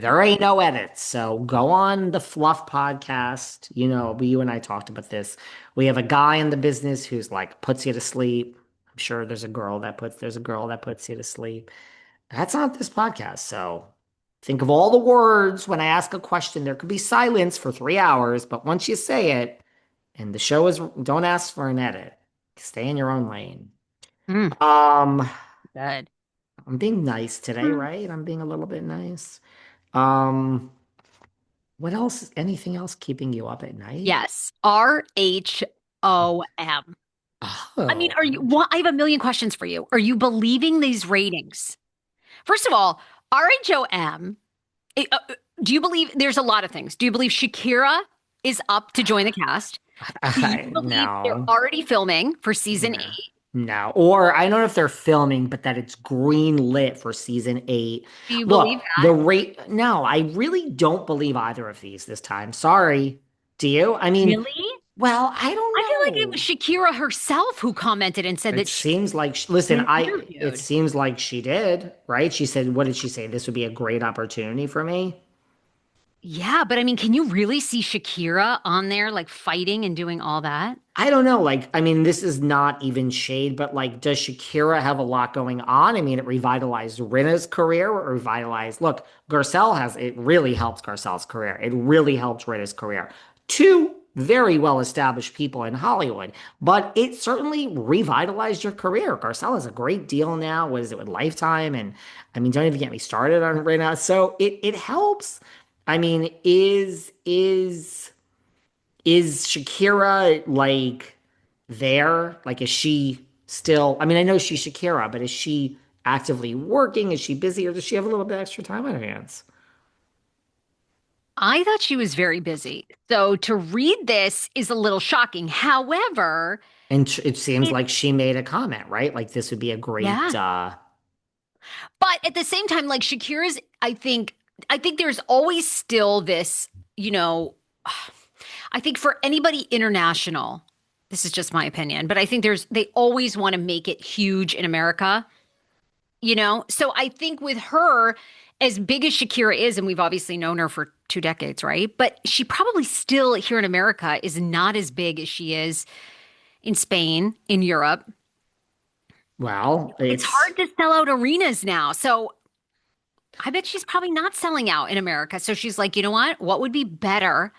There ain't no edits. So go on the Fluff podcast. You and I talked about this. We have a guy in the business who's like puts you to sleep. I'm sure there's a girl that puts you to sleep. That's not this podcast. So think of all the words when I ask a question. There could be silence for 3 hours, but once you say it, and the show is don't ask for an edit. Stay in your own lane. Mm, Um, good. I'm being nice today, Mm. right? I'm being a little bit nice. Um, what else? Anything else keeping you up at night? Yes. RHOM. I mean, Oh, are you, what, I have a million questions for you. Are you believing these ratings? First of all, RHOM, do you believe there's a lot of things? Do you believe Shakira is up to join the cast? Do you believe they're no, already filming for season no, 8? no. Or I don't know if they're filming, but that it's green lit for season 8. Do you believe Look, that? the rate. No, I really don't believe either of these this time. Sorry. Do you? I mean, Really? well, I don't I feel like it was know. Shakira herself who commented and said It that she's seems like, listen, been it interviewed. seems like she did, right? She said, what did she say? This would be a great opportunity for me. Yeah, but I mean, can you really see Shakira on there like fighting and doing all that? I don't know. Like, I mean, this is not even shade, but like, does Shakira have a lot going on? I mean, it revitalized Rinna's career or revitalized. Look, it really helped Garcelle's career. It really helped Rinna's career. Two very well established people in Hollywood, but it certainly revitalized your career. Garcelle has a great deal now. What is it with Lifetime? And I mean, don't even get me started on Rinna. So it helps. I mean, is Shakira like there? Like, is she still? I mean, I know she's Shakira, but is she actively working? Is she busy, or does she have a little bit extra time on her hands? I thought she was very busy. So to read this is a little shocking. However, And it seems it, like she made a comment, right? Like this would be a great. yeah. But at the same time, like Shakira's, I think there's always still this, you know, I think for anybody international, this is just my opinion, but I think they always want to make it huge in America, you know? So I think with her, as big as Shakira is, and we've obviously known her for 2 decades, right? But she probably still here in America is not as big as she is in Spain, in Europe. Well, It's it's hard to sell out arenas now. So I bet she's probably not selling out in America. So she's like, you know what? What would be better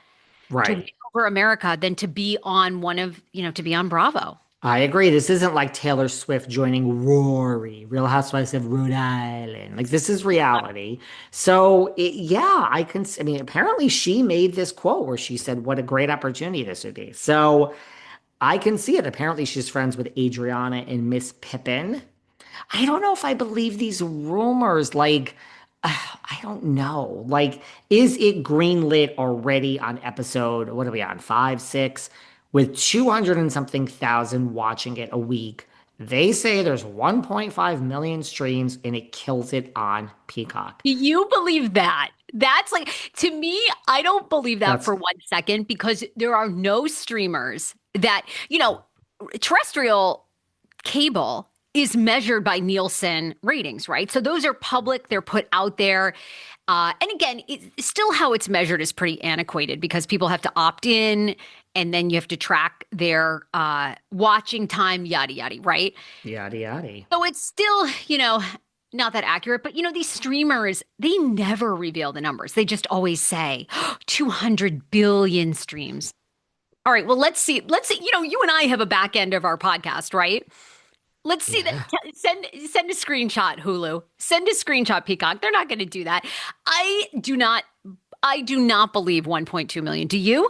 to win right. over America than to be on to be on Bravo? I agree. This isn't like Taylor Swift joining Rory, Real Housewives of Rhode Island. Like this is reality. So yeah, I can. I mean, apparently she made this quote where she said, "What a great opportunity this would be." So I can see it. Apparently she's friends with Adriana and Miss Pippin. I don't know if I believe these rumors. Like, I don't know. Like, is it greenlit already on episode? What are we on? Five, six, with 200 and something thousand watching it a week. They say there's 1.5 million streams and it kills it on Peacock. Do you believe that? That's like, to me, I don't believe that That's for 1 second because there are no streamers that, terrestrial cable is measured by Nielsen ratings, right? So those are public, they're put out there. And again, still how it's measured is pretty antiquated because people have to opt in and then you have to track their watching time, yada, yada, right? yada yada. So it's still, not that accurate, but these streamers, they never reveal the numbers. They just always say 200 billion streams. All right, well, let's see. Let's see. You and I have a back end of our podcast, right? Let's see that. Yeah. Send a screenshot, Hulu. Send a screenshot, Peacock. They're not going to do that. I do not. I do not believe 1.2 million. Do you?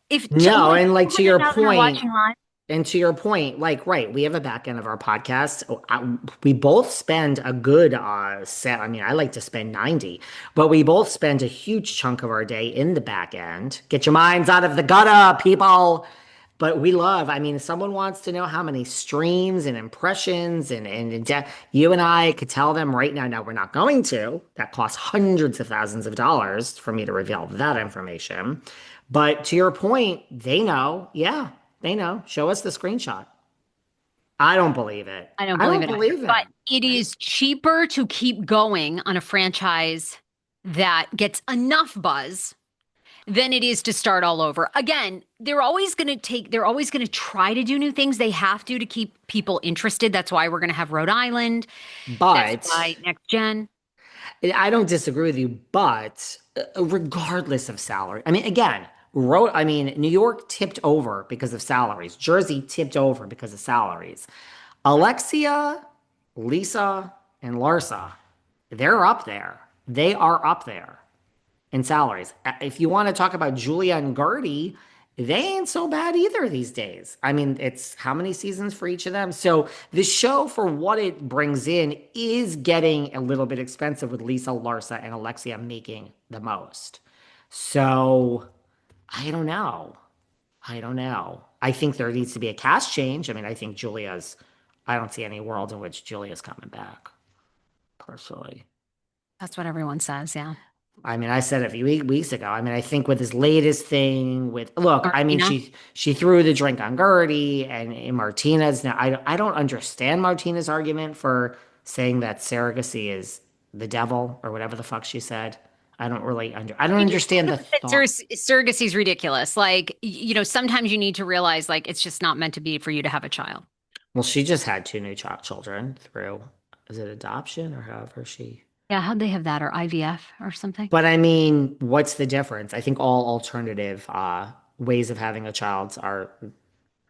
If No, only and like to your 200,000 are point, watching live. like, right, we have a back end of our podcast. We both spend a good set. I mean, I like to spend 90, but we both spend a huge chunk of our day in the back end. Get your minds out of the gutter, people. But we love, I mean, if someone wants to know how many streams and impressions you and I could tell them right now. Now, we're not going to. That costs hundreds of thousands of dollars for me to reveal that information. But to your point, they know. Yeah, they know. Show us the screenshot. I don't believe it. I don't I believe don't it either. believe it. But it is cheaper to keep going on a franchise that gets enough buzz than it is to start all over. Again, they're always going to try to do new things. They have to keep people interested. That's why we're going to have Rhode Island. That's But why Next Gen. I don't disagree with you, but regardless of salary, I mean, again, New York tipped over because of salaries. Jersey tipped over because of salaries. Alexia, Lisa, and Larsa, they're up there. They are up there in salaries. If you want to talk about Julia and Gertie, they ain't so bad either these days. I mean, it's how many seasons for each of them? So the show, for what it brings in, is getting a little bit expensive with Lisa, Larsa, and Alexia making the most. So I don't know. I don't know. I think there needs to be a cast change. I mean, I don't see any world in which Julia's coming back, personally. That's what everyone says. Yeah. I mean, I said it a few weeks ago. I mean, I think with this latest thing with look, I mean, Martina. she threw the drink on Gertie and Martinez. Now, I don't understand Martinez's argument for saying that surrogacy is the devil or whatever the fuck she said. I don't She just understand the said thought. surrogacy is ridiculous. Like, sometimes you need to realize like it's just not meant to be for you to have a child. Well, she just had two new children through, is it adoption or however she? Yeah, how'd they have that or IVF or something? But I mean, what's the difference? I think all alternative ways of having a child are.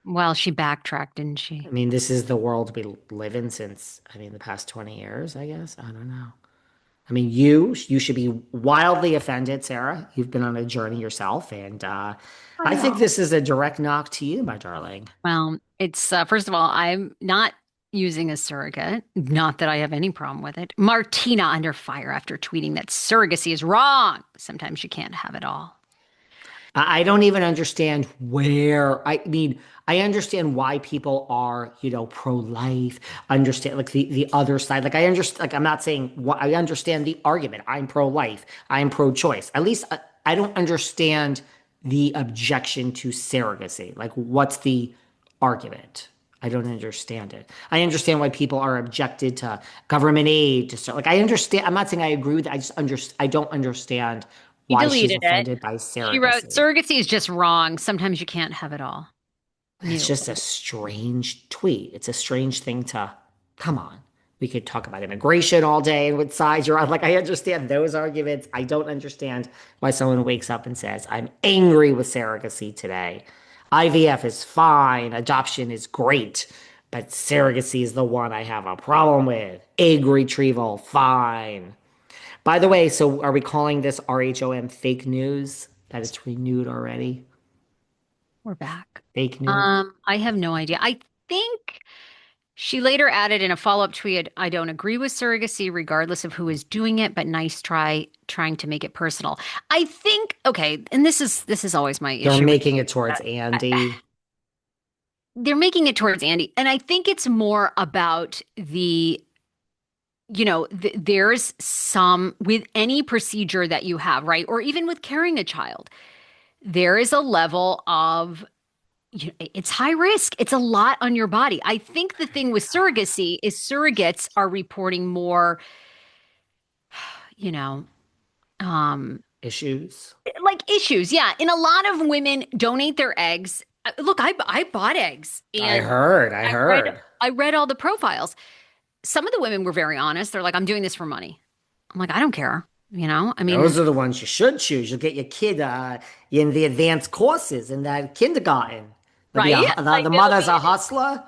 Well, she backtracked, didn't I she? mean, this is the world we live in since, I mean, the past 20 years, I guess. I don't know. I mean, you should be wildly offended, Sarah. You've been on a journey yourself, and I I think know. this is a direct knock to you, my darling. Well, it's first of all, I'm not using a surrogate. Not that I have any problem with it. Martina under fire after tweeting that surrogacy is wrong. Sometimes you can't have it all. I don't even understand where, I mean, I understand why people are, pro-life, understand like the other side. Like I understand, like I'm not saying what I understand the argument. I'm pro-life. I'm pro-choice. At least I don't understand the objection to surrogacy. Like what's the argument? I don't understand it. I understand why people are objected to government aid to start. Like I understand. I'm not saying I agree with it. I don't understand He why she's deleted it. offended by She wrote, surrogacy. surrogacy is just wrong. Sometimes you can't have it all. It's Neither just a one. strange tweet. It's a strange thing to come on. We could talk about immigration all day and what sides you're on. Like, I understand those arguments. I don't understand why someone wakes up and says, I'm angry with surrogacy today. IVF is fine. Adoption is great. But surrogacy is the one I have a problem with. Egg retrieval, fine. By the way, so are we calling this RHOM fake news? That it's renewed already? We're back. Fake news? I have no idea. I think she later added in a follow-up tweet, I don't agree with surrogacy regardless of who is doing it, but nice try trying to make it personal. I think, okay, and this is always my They're issue with making it towards I- Andy. they're making it towards Andy. And I think it's more about there's some with any procedure that you have, right? Or even with carrying a child, there is a level of it's high risk. It's a lot on your body. I think the thing with surrogacy is surrogates are reporting more, you know, um, Issues. like issues. Yeah. And a lot of women donate their eggs. Look, I bought eggs I and heard, I I read heard. I read all the profiles. Some of the women were very honest. They're like, I'm doing this for money. I'm like, I don't care. I mean, Those are the ones you should choose. You'll get your kid in the advanced courses in that kindergarten. They'll be right? the Like mother's a hustler.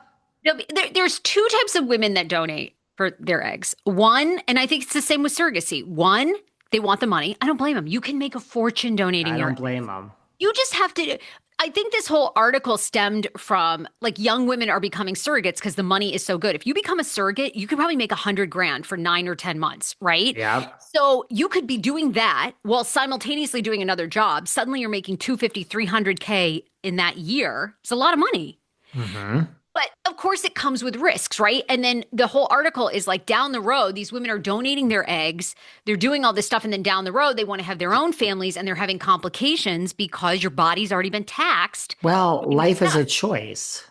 there's two types of women that donate for their eggs. One, and I think it's the same with surrogacy. One, they want the money. I don't blame them. You can make a fortune donating I your don't eggs. blame them. You just have to. I think this whole article stemmed from like young women are becoming surrogates because the money is so good. If you become a surrogate, you could probably make 100 grand for 9 or 10 months, right? Yeah. So you could be doing that while simultaneously doing another job. Suddenly you're making 250, 300K in that year. It's a lot of money. Mm-hmm. But of course, it comes with risks, right? And then the whole article is like down the road, these women are donating their eggs, they're doing all this stuff. And then down the road, they want to have their own families and they're having complications because your body's already been taxed. Well, Doing life is stuff. a choice.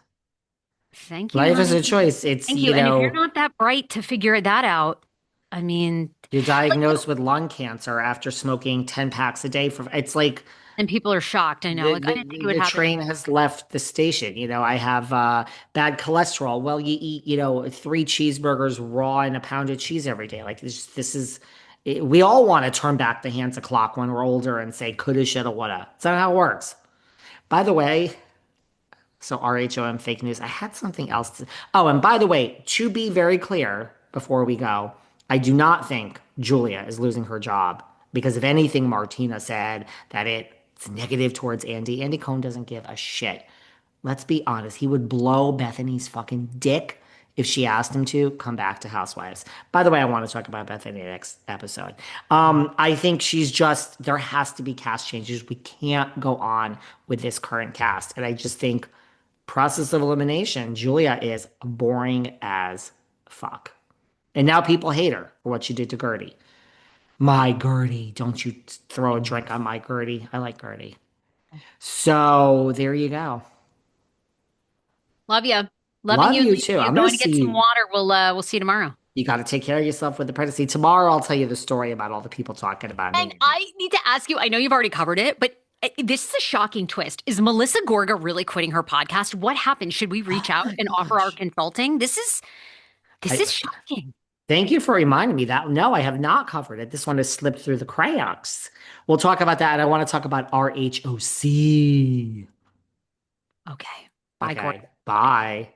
Thank you, Life is honey. a choice. It's, Thank you. And if you're not that bright to figure that out, I mean, You're Like, diagnosed with lung cancer after smoking 10 packs a day for it's like and people are shocked. I know. the, Like, I the, didn't think it the would the happen. train has left the station. I have bad cholesterol. Well, you eat, three cheeseburgers raw and a pound of cheese every day. Like we all want to turn back the hands of clock when we're older and say coulda, shoulda, woulda. That's not how it works. By the way, so RHOM fake news. I had something else to. Oh, and by the way, to be very clear before we go, I do not think Julia is losing her job because if anything, Martina said that it's negative towards Andy. Andy Cohen doesn't give a shit. Let's be honest. He would blow Bethany's fucking dick if she asked him to come back to Housewives. By the way, I want to talk about Bethany next episode. I think there has to be cast changes. We can't go on with this current cast. And I just think process of elimination, Julia is boring as fuck. And now people hate her for what she did to Gertie. My Gertie, don't you throw a drink on my Gertie. I like Gertie. So there you go. Love you. Loving Love you, you leaving too. you. I'm gonna Going to get see some you. water. We'll see you tomorrow. You got to take care of yourself with the pregnancy. Tomorrow, I'll tell you the story about all the people talking about And me. I need to ask you, I know you've already covered it, but this is a shocking twist. Is Melissa Gorga really quitting her podcast? What happened? Should we Oh reach out my and offer our gosh. consulting? This I is shocking. thank you for reminding me that. No, I have not covered it. This one has slipped through the cracks. We'll talk about that. And I want to talk about RHOC. Okay. Bye, Okay. Gordon. Bye.